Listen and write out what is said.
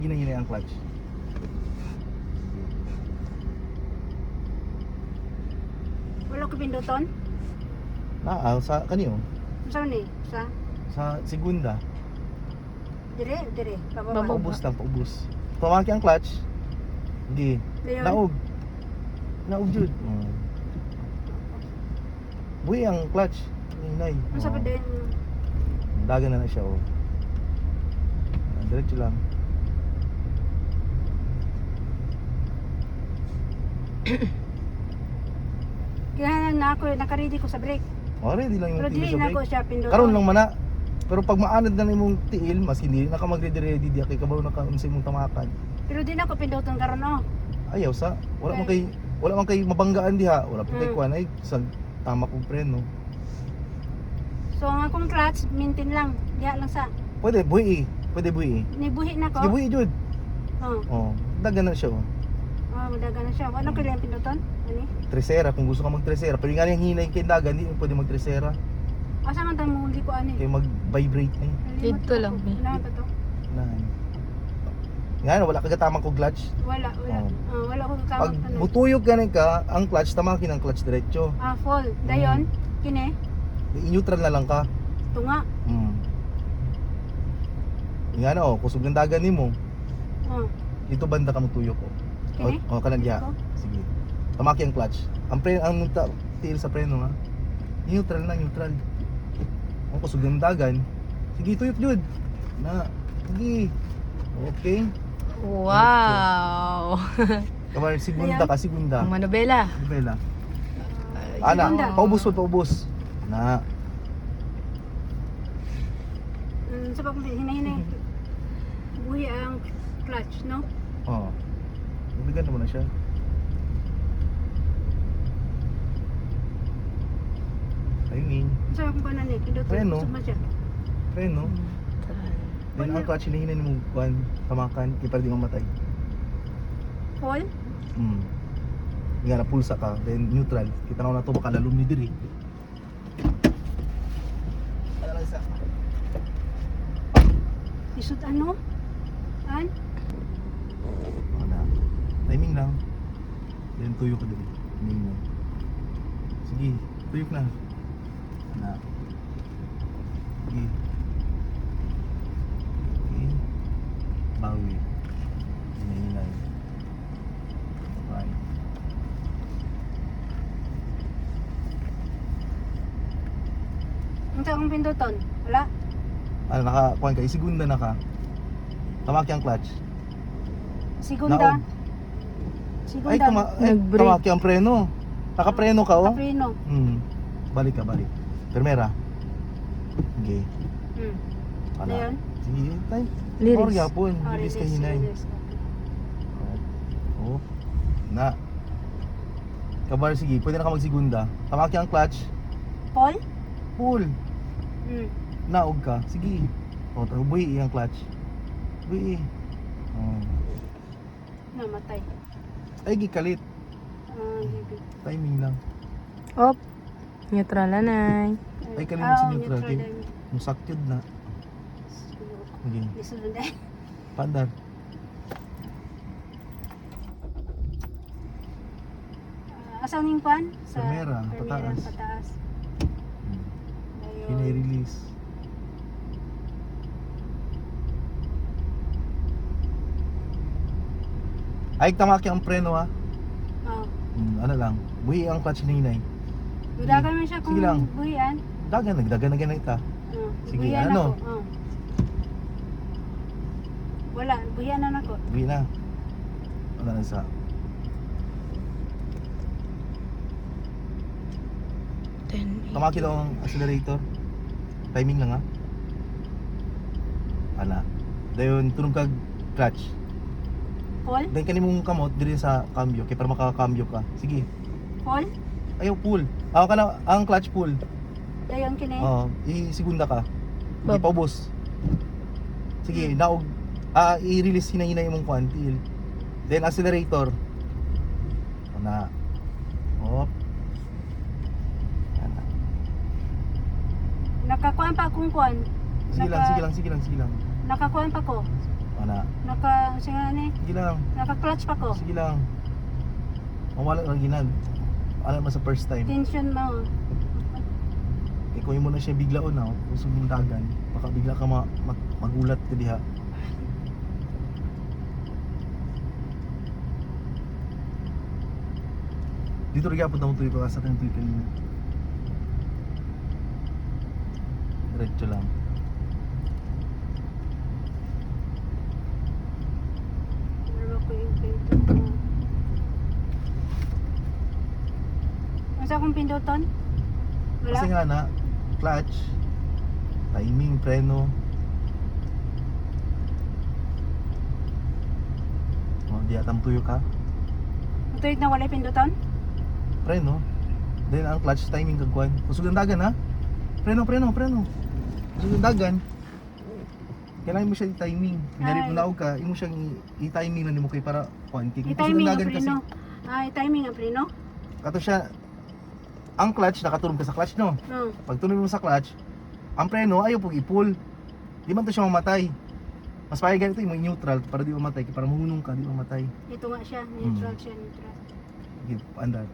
Hinahinay ang clutch. Wala ko pinduton. Sa kaniyo? Saan ni? Sa segunda. Dire. Pababa. Paubos lang, paubos. Pamaki ang clutch. Hindi. Dayon. Naog jud. Buhi ang clutch. Hinay. Ano sa pa din? Dagan na siya, oh. Diretso lang. Kaya na ako, nakaready ko sa brake. Ready lang yung Pero tiil di sa na ako brake. siya pinduton. Karon lang mana. Pero pag maanad na imong tiil, mas hindi na ka mag-ready diya kay kabaw na ka unsay imong tamakan. Pero di na ako pinduton karon oh. Ayaw sa. Wala man kay mabanggaan diha. Wala pa kay kuan ay sa tama kong preno. So ang akong clutch, maintain lang. Diha lang sa. Pwede buhi. Nibuhi na ko. Sige buhi jud. Oh. Dagan na siya, oh. Madaga na siya. Ano kailangan pinduton? Ani? Tresera kung gusto ka mag-tresera. Pero nga yung hinay kay dagan, hindi mo pwede mag-tresera. Asa man ta muli ko ani? Kay mag-vibrate ni. Dito lang, eh. Ano to? Nga, wala kagatamang ko clutch. Wala. Wala ko Pag kamot ano. butuyog ganin ka, ang clutch tamakin ang clutch diretso. Full. Dayon, kini, I-neutral na lang ka. tunga. Nga na, kusog ng dagan nimo. Dito banda ka magtuyok, oh. Kini? Kanan diha. Dito? Sige. Tamaki ang clutch. Ang tiil sa preno, ha. Neutral. Ang kusog ng dagan. Sige, tuyok jud. Sige. Okay. Wow! Kamar segunda ka, segunda. Ang manobela. Bella. Segunda. Paubos. Na. Sa pag hinahinay. Buhi ang clutch, no? Nabigan naman na siya. Timing. Sa akong kanan eh, pinduton. Preno. Gusto mo siya. Preno. Then ang clutch hinahinay mo kuan tamakan kay para di mamatay. Full? Nga na pulsa ka, then neutral. Kita na to baka lalum ni diri. Isut ano? An? Timing lang. Then tuyok ka diri. Timing mo. Sige, tuyok na. Sige. Bawi. Hinahinay. Right. Ang sa akong pinduton? Wala? Nakakuan ka, segunda na ka. Tamaki ang clutch. Segunda. Naog. Segunda. Nag-brake. Tamaki ang preno. Nakapreno ka, oh. Kapreno. Balik. Primera. Okay. Dayon? Sige, time. Lyrics. Or yapon, bilis ka hinay. Na. Kabar, sige, pwede na ka magsegunda. Tamaki ang clutch. Paul? Pull. Naog ka. Sige. Buhi ang clutch. Buhi. Namatay. Ay, gikalit. Hibig. Timing lang. Op. Neutral na nay. Ay, kanina si neutral. Musakyod na. Okay. Lisunod eh. Pandar. Asan yung pan? Primera, pataas. Pataas. Ayun. Pinay-release. Ay, tamaki ang preno, ha. Ano lang, buhi ang clutch ni Inay. Dudagan mo siya kung Sige lang. buhian. Nagdagan na ganun ita. Sige, Buhian ano? ako. Wala, buhian na ako. Buhi na. Wala na isa. Tamaki daw ang accelerator. Timing lang, ha. Ala. Dayon, tunog kag clutch. Paul? Dayon kanimong kamot diri sa cambio, kay para makaka-cambio ka. Sige. Paul? Ayaw pull. Ang clutch pull. Dayon kini. I-segunda ka. Hindi Bob. pa ubos. Sige, naog. I-release hinay-hinay mong kwantil. Then accelerator. Na. Hop. Yan na. Nakakuan pa akong kuan. Sige lang. Nakakuan pa ko. Ana. Sige ni, Sige lang. naka-clutch pa ko. Sige lang. Mawala lang ginag. Alam mo sa first time. Tension mo. Ikaw mo na siya biglaon na. Kung sumundagan. Baka bigla ka magulat ka diha. Dito rin punta mo tuloy sa kanyang tuloy kanina. Diretso lang. Ano ko yung pinto mo? Masa akong pinduton? Wala? Kasi nga na, clutch, timing, preno. Di atam tuyo ka. Ito na wala pinduton? Preno. Then ang clutch, timing kagkuhan. Kusugang dagan ha. Preno. Kusugang dagan. Kailangan mo siya i-timing. Kunyari Ay. kung naog ka, imo siyang i-timing na mo kay para kuanti. I-timing ang preno. I-timing ang preno? Kato siya, ang clutch, nakatulog ka sa clutch no. Pag tunog mo sa clutch, ang preno ayaw pong i-pull. Di man to siya mamatay. Mas payag ganito yung neutral para di mamatay. Para mahunong ka, di mamatay. Ito nga siya, neutral siya, neutral. Sige, andar.